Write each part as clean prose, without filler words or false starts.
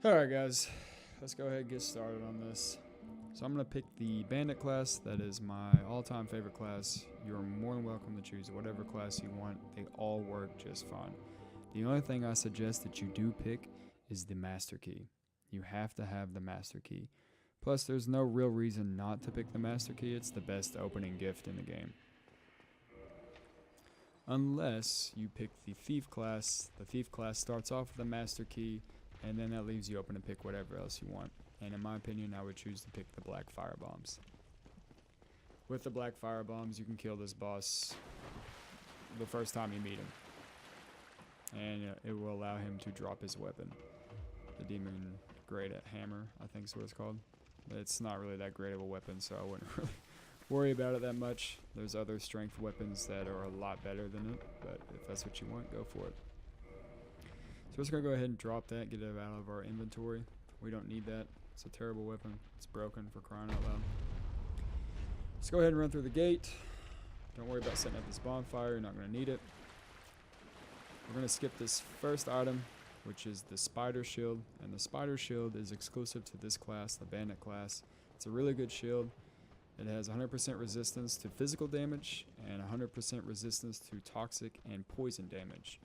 Alright guys, let's go ahead and get started on this. So I'm going to pick the bandit class. That is my all-time favorite class. You're more than welcome to choose whatever class you want. They all work just fine. The only thing I suggest that you do pick is the master key. You have to have the master key. Plus there's no real reason not to pick the master key. It's the best opening gift in the game. Unless you pick the thief class. The thief class starts off with the master key, and then that leaves you open to pick whatever else you want. And in my opinion, I would choose to pick the black fire bombs. With the black fire bombs, you can kill this boss the first time you meet him. And it will allow him to drop his weapon. The demon great at hammer, I think is what it's called. It's not really that great of a weapon, so I wouldn't really worry about it that much. There's other strength weapons that are a lot better than it, but if that's what you want, go for it. So we're just going to go ahead and drop that, get it out of our inventory. We don't need that. It's a terrible weapon. It's broken, for crying out loud. Let's go ahead and run through the gate. Don't worry about setting up this bonfire. You're not going to need it. We're going to skip this first item, which is the spider shield. And the spider shield is exclusive to this class, the bandit class. It's a really good shield. It has 100% resistance to physical damage and 100% resistance to toxic and poison damage.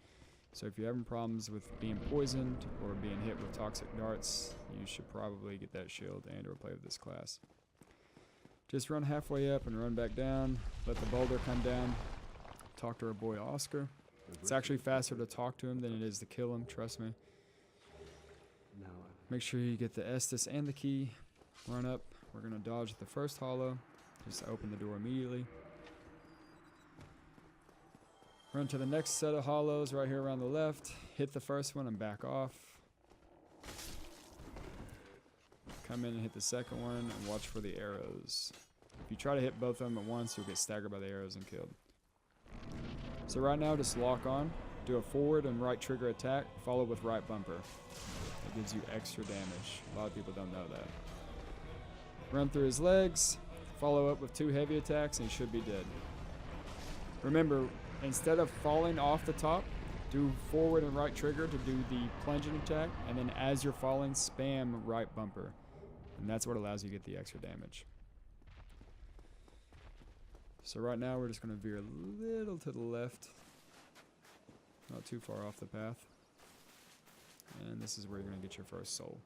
So if you're having problems with being poisoned or being hit with toxic darts, you should probably get that shield and or play with this class. Just run halfway up and run back down. Let the boulder come down. Talk to our boy Oscar. It's actually faster to talk to him than it is to kill him, trust me. Make sure you get the Estus and the key. Run up. We're going to dodge the first hollow. Just open the door immediately. Run to the next set of hollows right here around the left. Hit the first one and back off. Come in and hit the second one and watch for the arrows. If you try to hit both of them at once, you'll get staggered by the arrows and killed. So right now, just lock on. Do a forward and right trigger attack, followed with right bumper. It gives you extra damage. A lot of people don't know that. Run through his legs. Follow up with 2 heavy attacks and he should be dead. Remember, instead of falling off the top, do forward and right trigger to do the plunging attack, and then as you're falling, spam right bumper. And that's what allows you to get the extra damage. So right now we're just going to veer a little to the left. Not too far off the path. And this is where you're going to get your first soul.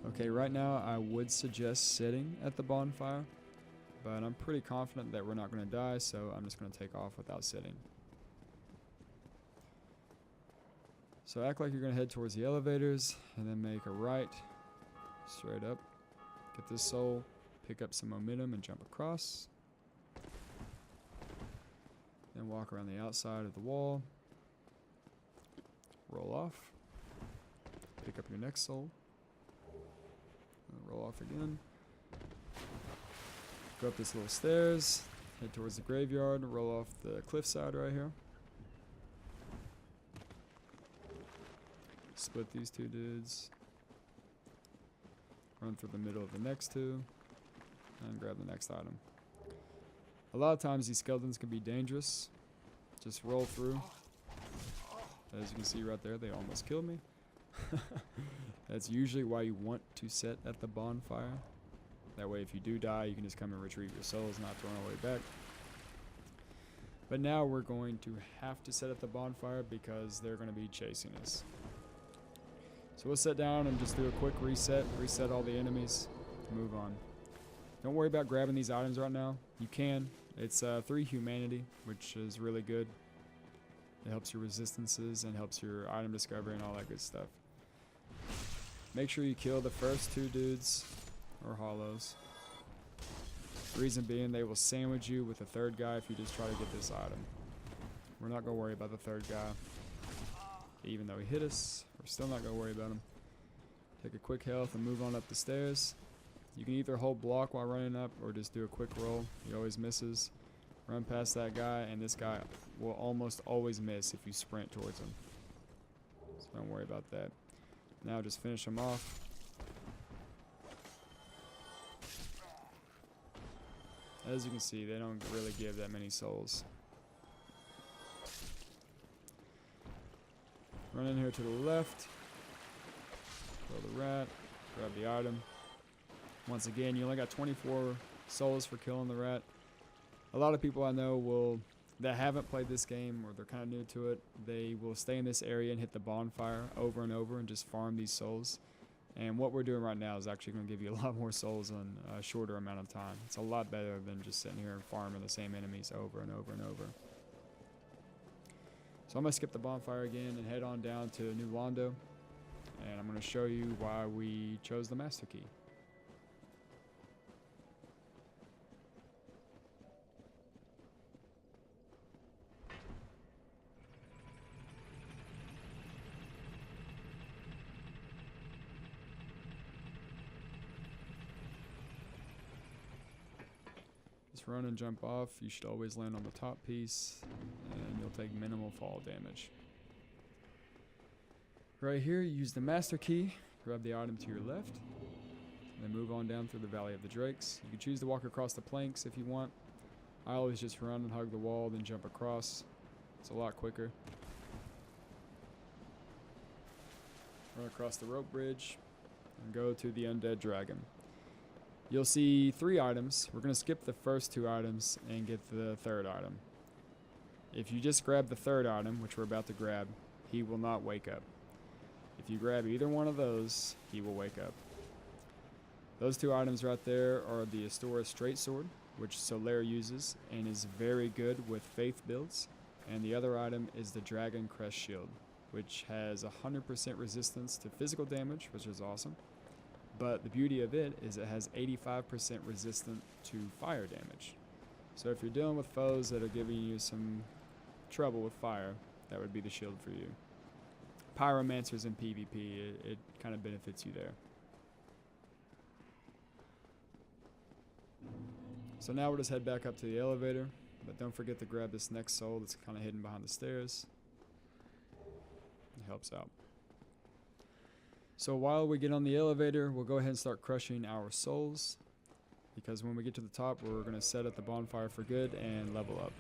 Okay, right now I would suggest sitting at the bonfire, but I'm pretty confident that we're not going to die, so I'm just going to take off without sitting. So act like you're going to head towards the elevators, and then make a right, straight up. Get this soul, pick up some momentum and jump across. Then walk around the outside of the wall. Roll off. Pick up your next soul. Roll off again. Go up this little stairs. Head towards the graveyard. Roll off the cliffside right here. Split these 2 dudes. Run through the middle of the next 2. And grab the next item. A lot of times these skeletons can be dangerous. Just roll through. As you can see right there, they almost killed me. That's usually why you want to sit at the bonfire. That way if you do die, you can just come and retrieve your souls, not thrown all the way back. But now we're going to have to sit at the bonfire because they're going to be chasing us. So we'll sit down and just do a quick reset all the enemies, move on. Don't worry about grabbing these items right now. You can. It's 3 humanity, which is really good. It helps your resistances and helps your item discovery and all that good stuff. Make sure you kill the first 2 dudes or hollows. Reason being, they will sandwich you with the 3rd guy if you just try to get this item. We're not going to worry about the 3rd guy. Even though he hit us, we're still not going to worry about him. Take a quick health and move on up the stairs. You can either hold block while running up or just do a quick roll. He always misses. Run past that guy, and this guy will almost always miss if you sprint towards him. So don't worry about that. Now just finish him off. As you can see, they don't really give that many souls. Run in here to the left. Kill the rat. Grab the item. Once again, you only got 24 souls for killing the rat. A lot of people I know that haven't played this game, or they're kind of new to it, they will stay in this area and hit the bonfire over and over and just farm these souls. And what we're doing right now is actually going to give you a lot more souls in a shorter amount of time. It's a lot better than just sitting here and farming the same enemies over and over and over. So I'm going to skip the bonfire again and head on down to New Londo. And I'm going to show you why we chose the Master Key. Just run and jump off. You should always land on the top piece, and you'll take minimal fall damage. Right here, you use the Master Key, grab the item to your left, and then move on down through the Valley of the Drakes. You can choose to walk across the planks if you want. I always just run and hug the wall, then jump across. It's a lot quicker. Run across the rope bridge, and go to the Undead Dragon. You'll see 3 items. We're going to skip the first 2 items and get the third item. If you just grab the third item, which we're about to grab, he will not wake up. If you grab either one of those, he will wake up. Those 2 items right there are the Astora Straight Sword, which Solaire uses and is very good with faith builds. And the other item is the Dragon Crest Shield, which has 100% resistance to physical damage, which is awesome. But the beauty of it is it has 85% resistant to fire damage. So if you're dealing with foes that are giving you some trouble with fire, that would be the shield for you. Pyromancers in PvP, it kind of benefits you there. So now we'll just head back up to the elevator, but don't forget to grab this next soul that's kind of hidden behind the stairs. It helps out. So while we get on the elevator, we'll go ahead and start crushing our souls, because when we get to the top, we're going to set at the bonfire for good and level up.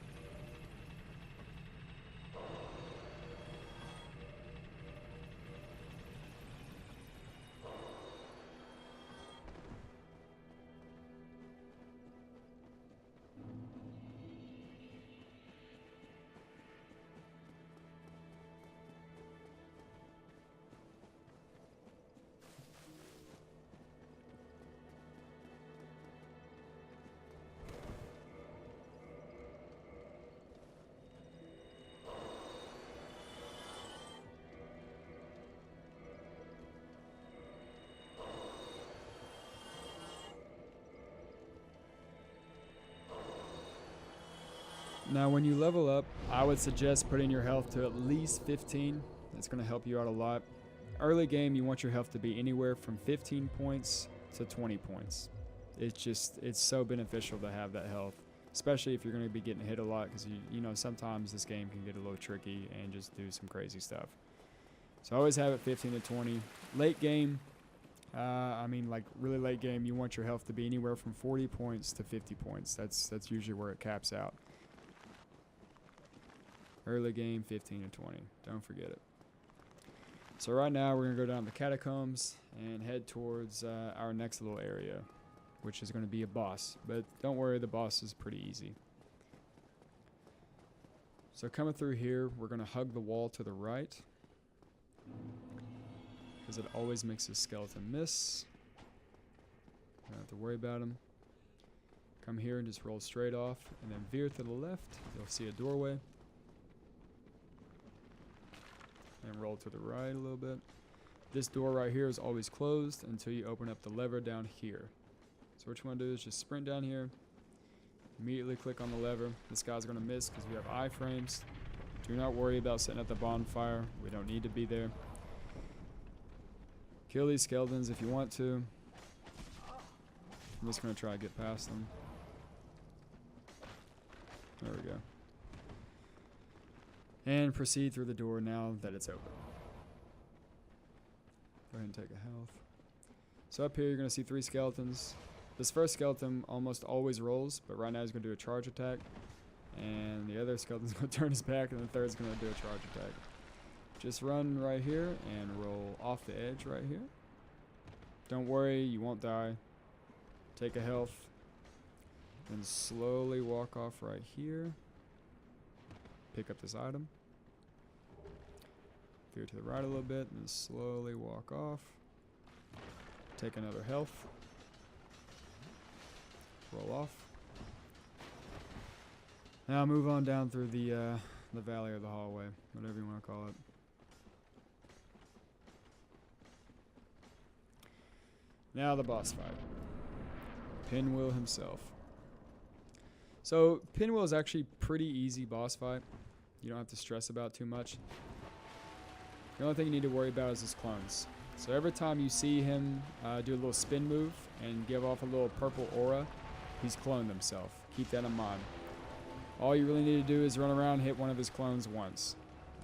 Now when you level up, I would suggest putting your health to at least 15. It's going to help you out a lot. Early game, you want your health to be anywhere from 15 points to 20 points. It's so beneficial to have that health, especially if you're going to be getting hit a lot, because you know sometimes this game can get a little tricky and just do some crazy stuff. So always have it 15 to 20. Late game, like really late game, you want your health to be anywhere from 40 points to 50 points. That's usually where it caps out. Early game, 15 to 20. Don't forget it. So right now, we're going to go down the Catacombs and head towards our next little area, which is going to be a boss. But don't worry, the boss is pretty easy. So coming through here, we're going to hug the wall to the right, because it always makes a skeleton miss. Don't have to worry about him. Come here and just roll straight off, and then veer to the left. You'll see a doorway. And roll to the right a little bit. This door right here is always closed until you open up the lever down here. So what you want to do is just sprint down here, immediately click on the lever. This guy's going to miss because we have iframes. Do not worry about sitting at the bonfire. We don't need to be there. Kill these skeletons if you want to. I'm just going to try to get past them. There we go. And proceed through the door now that it's open. Go ahead and take a health. So up here you're going to see 3 skeletons. This first skeleton almost always rolls, but right now he's going to do a charge attack. And the other skeleton's going to turn his back, and the third's going to do a charge attack. Just run right here and roll off the edge right here. Don't worry, you won't die. Take a health. Then slowly walk off right here. Pick up this item. Veer to the right a little bit, and then slowly walk off. Take another health. Roll off. Now move on down through the valley or the hallway, whatever you want to call it. Now the boss fight. Pinwheel himself. So Pinwheel is actually pretty easy boss fight. You don't have to stress about too much. The only thing you need to worry about is his clones. So every time you see him do a little spin move and give off a little purple aura, he's cloned himself. Keep that in mind. All you really need to do is run around and hit one of his clones once.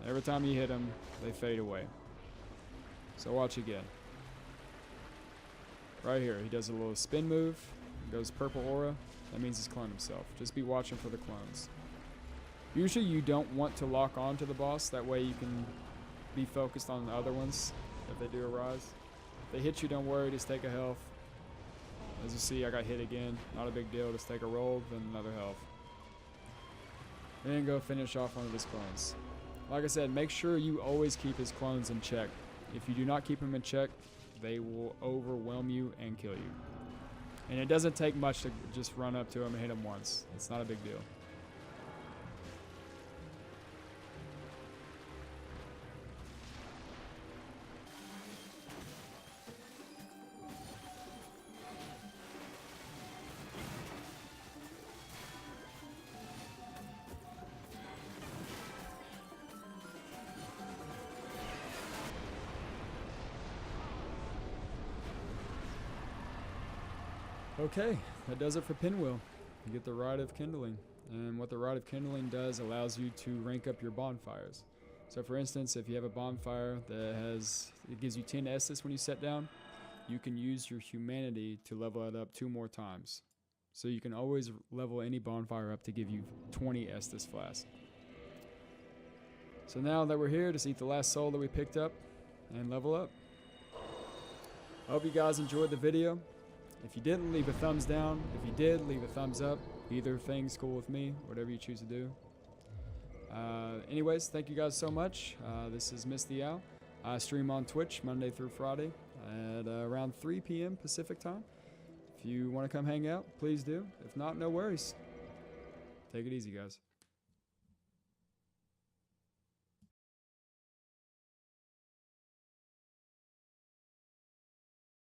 Every time you hit them, they fade away. So watch again. Right here, he does a little spin move, goes purple aura. That means he's cloned himself. Just be watching for the clones. Usually you don't want to lock on to the boss. That way you can be focused on the other ones if they do arise. If they hit you, don't worry, just take a health. As you see, I got hit again. Not a big deal, just take a roll, then another health. And then go finish off one of his clones. Like I said, make sure you always keep his clones in check. If you do not keep them in check, they will overwhelm you and kill you. And it doesn't take much to just run up to him and hit him once. It's not a big deal. Okay, that does it for Pinwheel. You get the Rite of Kindling. And what the Rite of Kindling does allows you to rank up your bonfires. So for instance, if you have a bonfire that it gives you 10 Estus when you set down, you can use your humanity to level it up 2 more times. So you can always level any bonfire up to give you 20 Estus flasks. So now that we're here, just eat the last soul that we picked up and level up. I hope you guys enjoyed the video. If you didn't, leave a thumbs down. If you did, leave a thumbs up. Either thing's cool with me, whatever you choose to do. Anyways, thank you guys so much. This is Misty Owl. I stream on Twitch Monday through Friday at around 3 p.m. Pacific time. If you want to come hang out, please do. If not, no worries. Take it easy, guys.